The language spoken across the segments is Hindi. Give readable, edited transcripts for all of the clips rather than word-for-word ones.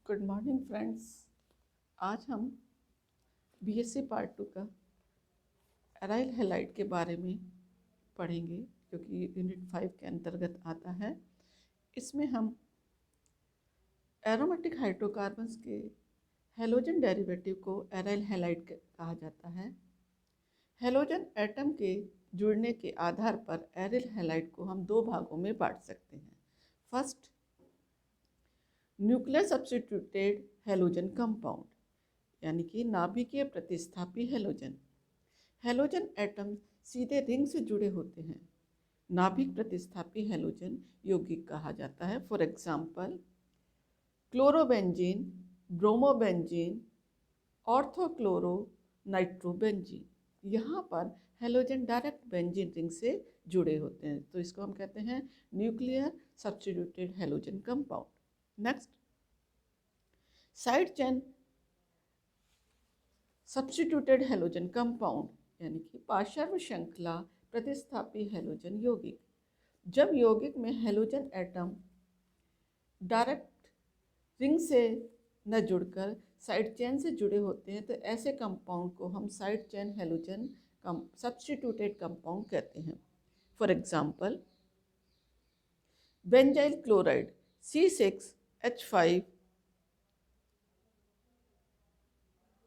Good morning friends. आज हम बीएससी पार्ट 2 का एराइल हैलाइड के बारे में पढ़ेंगे, जो कि यूनिट 5 के अंतर्गत आता है। इसमें हम एरोमेटिक हाइड्रोकार्बन्स के हेलोजन डेरिवेटिव को एराइल हैलाइड कहा जाता है। हेलोजन एटम के जुड़ने के आधार पर एराइल हैलाइड को हम दो भागों में बांट सकते हैं। First, nuclear substituted halogen compound, यानी कि नाभिकीय प्रतिस्थापी हेलोजन। हेलोजन एटम सीधे रिंग से जुड़े होते हैं। नाभिक प्रतिस्थापी हेलोजन यौगिक कहा जाता है। For example, chlorobenzene, bromobenzene, orthochloro nitrobenzene. यहाँ पर हेलोजन डायरेक्ट बेंजीन रिंग से जुड़े होते हैं, तो इसको हम कहते हैं nuclear substituted halogen compound. Next, side chain substituted halogen compound, यानी कि पार्श्व श्रृंखला प्रतिस्थापी हेलोजन यौगिक। जब यौगिक में हेलोजन एटम डायरेक्ट रिंग से न जुड़कर साइड चेन से जुड़े होते हैं, तो ऐसे कंपाउंड को हम side chain halogen substituted compound कहते हैं। For example, benzyl chloride C6H5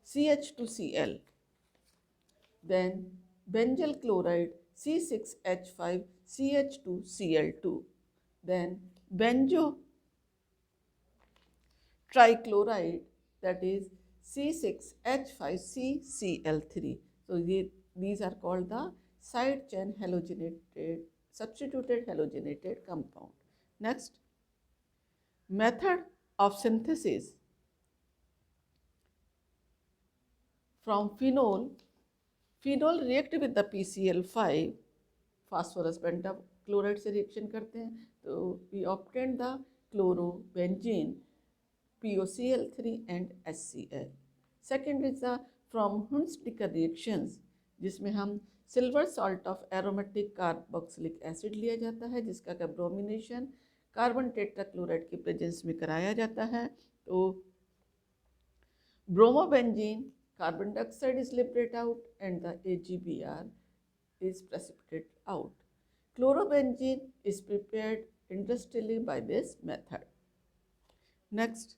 CH2Cl, then benzyl chloride C6H5 CH2Cl2, then benzo trichloride, that is C6H5CCl3. So these are called the side chain halogenated substituted halogenated compound. Next, method of synthesis. From phenol react with the PCl5, phosphorus pentachloride से रिएक्शन करते हैं, तो we obtain the chlorobenzene POCl3 and HCl. Second is the from Huntsdiker reactions, जिसमें हम silver salt of aromatic carboxylic acid लिया जाता है, जिसका का ब्रोमिनेशन कार्बन टेट्राक्लोराइड की प्रेजेंस में कराया जाता है। तो bromobenzene, carbon dioxide is liberated out and the AgBr is precipitated out. Chlorobenzene is prepared industrially by this method. Next,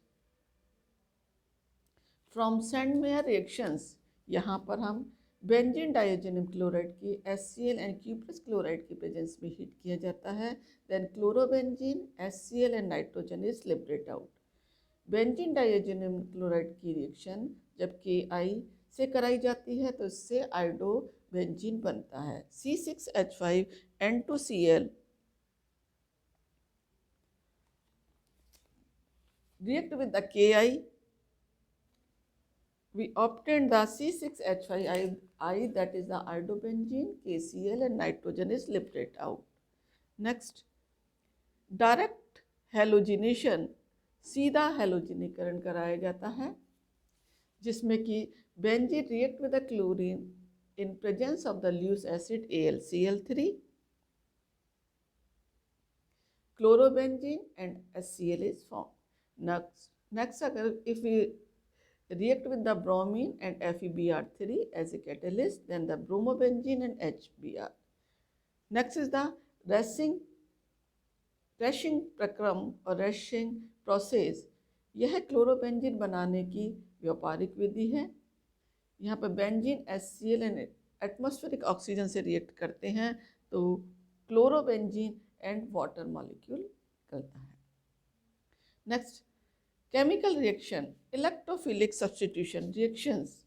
from Sandmeyer reactions, यहाँ पर हम बेंजीन डाइओजेनियम क्लोराइड की HCl एंड क्यूप्रस क्लोराइड की प्रेजेंस में हीट किया जाता है। Then chlorobenzene, HCl and nitrogen is liberate out. Benzene diazonium chloride की रिएक्शन जब Ki से कराई जाती है, तो इससे आयोडोबेंजीन बनता है। C6H5N2Cl react with the Ki, we obtain the C6H5I, that is the iodobenzene, KCl and nitrogen is liberated out. Next, direct halogenation, सीधा हेलोजनीकरण कराया जाता है, जिसमें कि benzene react with the chlorine in presence of the Luce acid AlCl3, chlorobenzene and HCl is formed. Next, अगर if we react with the bromine and FeBr3 as a catalyst, then the bromobenzene and HBr. Next is the रैशिंग प्रक्रम और रैशिंग प्रोसेस। यह क्लोरोबेंजीन बनाने की व्यापारिक विधि है। यहाँ पर benzene HCl and atmospheric oxygen से रिएक्ट करते हैं, तो क्लोरोबेंजीन एंड वाटर मॉलिक्यूल निकलता है। Next, chemical reaction, electrophilic substitution reactions.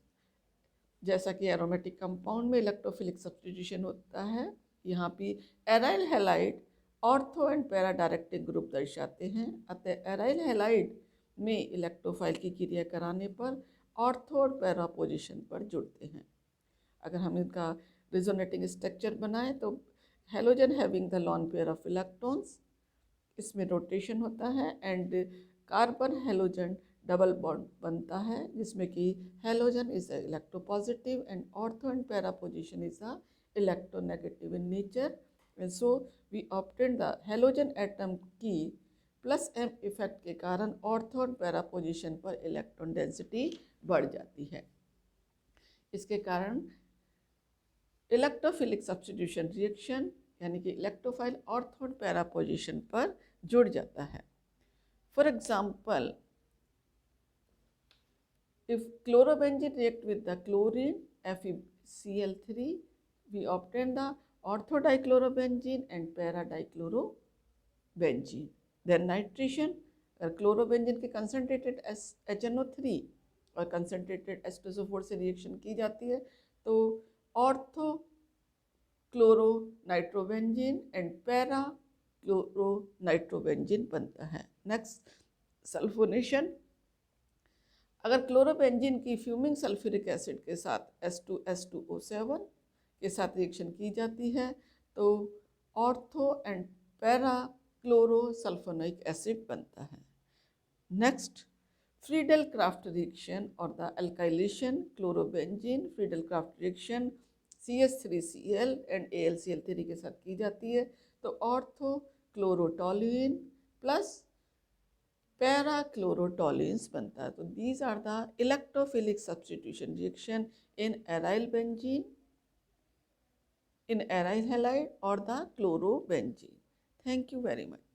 जैसा कि एरोमेटिक कंपाउंड में इलेक्ट्रोफिलिक सब्स्टिट्यूशन होता है, यहाँ पे aryl halide ortho and para directing group दर्शाते हैं। अतः एराइल हैलाइड में इलेक्ट्रोफाइल की क्रिया कराने पर ऑर्थो और पैरा पोजिशन पर जुड़ते हैं। अगर हम इनका रिजोनेटिंग स्ट्रक्चर बनाएं, तो halogen having the lone pair of electrons, इसमें रोटेशन होता है and carbon halogen double bond बनता है, जिसमें कि halogen is electropositive and ortho and para position is a electronegative in nature, and so we obtain the halogen atom की प्लस एम इफेक्ट के कारण ऑर्थो और पैरा पोजिशन पर इलेक्ट्रॉन डेंसिटी बढ़ जाती है। इसके कारण इलेक्ट्रोफिलिक सब्स्टिट्यूशन रिएक्शन यानी कि इलेक्ट्रोफाइल ऑर्थो और पैरा पोजिशन पर जुड़ जाता है। For example, if chlorobenzene react with the chlorine FeCl3, we obtain the orthodichlorobenzene and paradichlorobenzene. Then nitrogen, chlorobenzene के कंसनट्रेटेड HNO3 और कंसनट्रेटेड H2SO4 से रिएक्शन की जाती है तो ortho chloro nitrobenzene and para chloro nitrobenzene बनता है। Next, sulphonation. अगर क्लोरोबेंजीन की फ्यूमिंग सल्फ्यूरिक एसिड के साथ H2SO7 के साथ रिएक्शन की जाती है तो ortho and para chloro sulphonic acid बनता है। नेक्स्ट, फ्रीडल क्राफ्ट रिएक्शन और the alkylation chlorobenzene Friedel craft reaction CH3Cl and AlCl3 के साथ की जाती है तो ऑर्थो क्लोरोटोलुइन प्लस पैराक्लोरोटोलुइंस बनता है। तो these are the electrophilic substitution reaction in aryl benzene, in aryl halide or the chlorobenzene. Thank you very much.